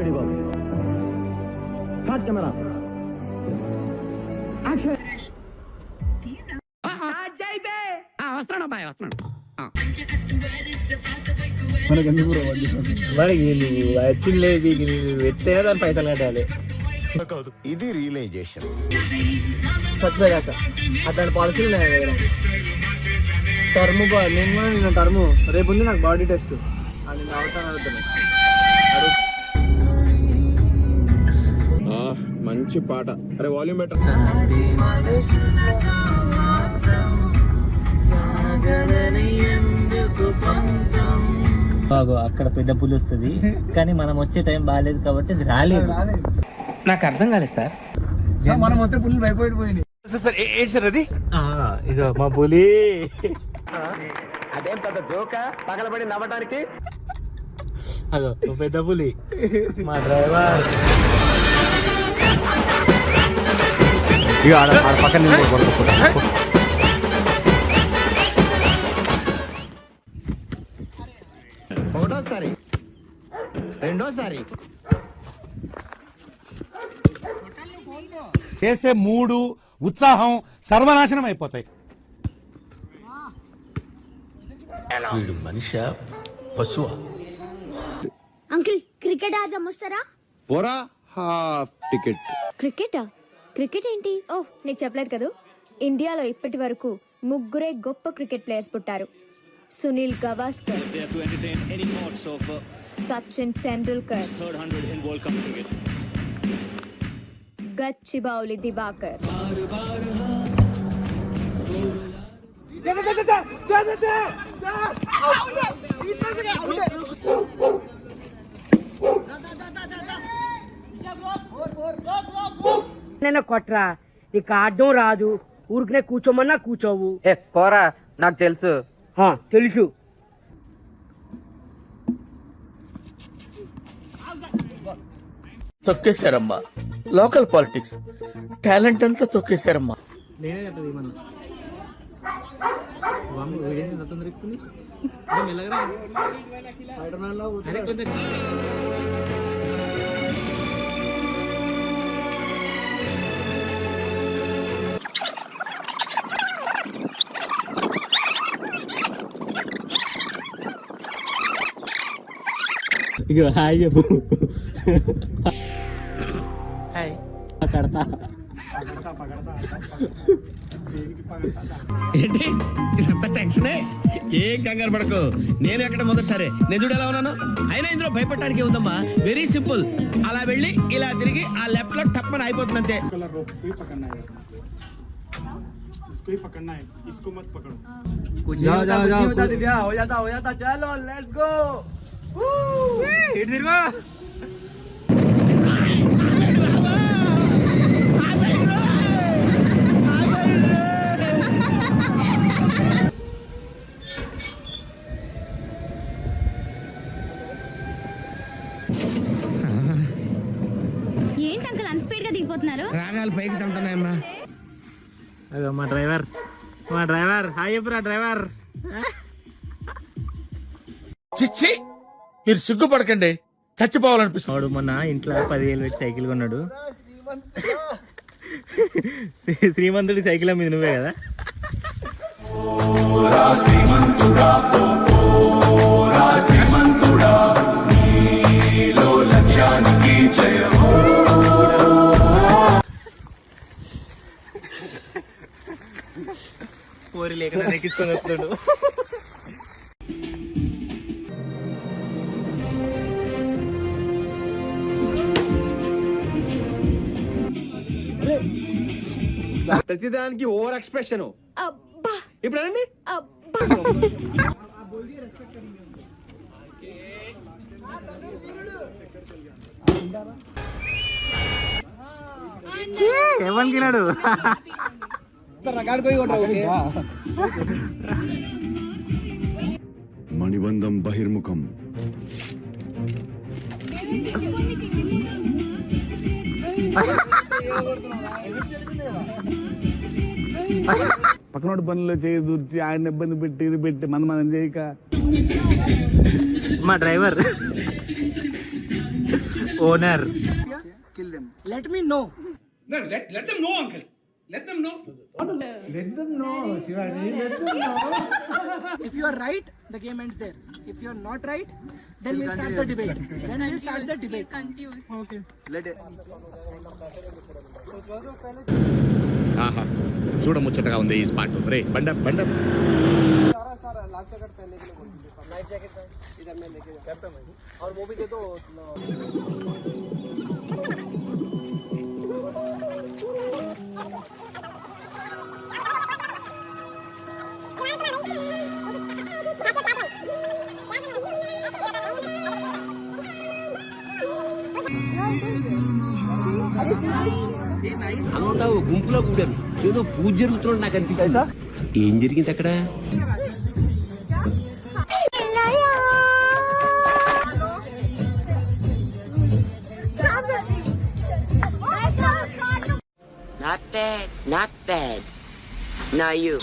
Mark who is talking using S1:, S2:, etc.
S1: Ready బాబు. Cut camera action.
S2: వస్తున్నాడు అబ్బాయి, వస్తున్నాడు.
S3: వాడికి నువ్వు వచ్చింది ఎత్తేనే దాని పైసలు కట్టాలి.
S1: ఇది రియలైజేషన్.
S3: చచ్చిపోయా సార్ అట్లాంటి పాలసీలు ఉన్నాయి నా దగ్గర. టర్మ్ నేను కూడా నిన్న టర్మ్ రేపు ఉంది నాకు బాడీ టెస్ట్. నేను అవుతాను.
S4: మంచి పాట. అరే వాల్యూమ్ బెటర్.
S3: అక్కడ పెద్ద పులి వస్తుంది కానీ మనం వచ్చే టైం బాగాలేదు కాబట్టి అది రాలేదు.
S2: నాకు అర్థం కాలేదు సార్.
S3: మనం వస్తే పులి భయపడిపోయింది
S4: సార్ అది
S3: ఇక మా పులి.
S1: అదేం పెద్ద జోక పగలబడి నవ్వడానికి.
S3: అదో పెద్ద పులి మా డ్రైవర్.
S4: పక్కన
S1: ఒకటోసారి రెండోసారి
S5: చేసే మూడు ఉత్సాహం సర్వనాశనం అయిపోతాయి.
S4: వీడు మనిషి పశువా?
S6: అంకిల్ క్రికెట్ ఆడదాం వస్తారా?
S4: పోరా హాఫ్ టికెట్.
S6: క్రికెటా? క్రికెట్ ఏంటి? ఓహ్ నీకు చెప్పలేదు కదా, ఇండియాలో ఇప్పటి వరకు ముగ్గురే గొప్ప క్రికెట్ ప్లేయర్స్ పుట్టారు. సునీల్ గవాస్కర్, సచిన్ టెండూల్కర్, గచ్చిబౌలి దివాకర్.
S7: నేను కొట్రా, నీకు ఆడడం రాదు, ఊరికనే కూర్చోమన్నా కూర్చోవు.
S2: పోరా, నాకు తెలుసు.
S7: తెలుసు.
S8: తొక్కేశారమ్మా లోకల్ పాలిటిక్స్. టాలెంట్ అంతా తొక్కేశారమ్మా.
S3: నేనే కట్టదు ఏమన్నా తొందర ఇక హాయ్ చెప్పు. కడతా
S9: ఏంటి ఇదంతా టెన్షనే? ఏం కంగారు పడకు, నేను ఎక్కడ మొదటిసారి నేను చూడు ఎలా ఉన్నాను. అయినా ఇందులో భయపడటానికి ఉందమ్మా, వెరీ సింపుల్. అలా వెళ్ళి ఇలా తిరిగి ఆ లెఫ్ట్ లో టప్పని అయిపోతుంది అంతే.
S6: ఏంటి అంకుల్ అన్స్పీడ్ గా దిగిపోతున్నారు?
S9: రాగాలు పైకి తంటున్నాయమ్మా.
S3: అదో మా డ్రైవర్, మా డ్రైవర్. హాయ్ చెప్పురా డ్రైవర్.
S8: చిచ్చి, మీరు సిగ్గుపడకండి, చచ్చిపోవాలనిపిస్తుంది.
S3: వాడు మొన్న ఇంట్లో 10,000 పెట్టి సైకిల్ కొన్నాడు. శ్రీమంతుడి సైకిల్ మీద నువ్వే కదా. కోరి లేకుండా నెక్కించుకొని వస్తున్నాడు.
S4: ప్రతిదానికి ఓవర్ ఎక్స్ప్రెషన్. ఇప్పుడు అనండి.
S3: ఏమనుకున్నాడు?
S4: మణిబంధం బహిర్ముఖం.
S5: పక్కనోడు పనులు చేయి దూర్చి ఆయన ఇబ్బంది పెట్టి ఇది పెట్టి మనం చేయక
S3: మా driver
S2: owner.
S3: kill them. Let me know.
S5: Let them know, uncle. Let them know.
S3: If you are right, the game ends there. If you are not right, then we'll start the debate. Then we'll start the debate. Okay. Let it.
S9: ఆహా చూడముచ్చటగా ఉంది ఈ spot. రే బండ బండ
S3: night jacket का इधर में लेके जाता हूं और वो भी दे दो.
S10: అంతా ఓ గుంపులో కూడారు. ఏదో పూజ జరుగుతున్నట్టు నాకు అనిపించింది. ఏం జరిగింది అక్కడ?
S7: Not bad. Now you.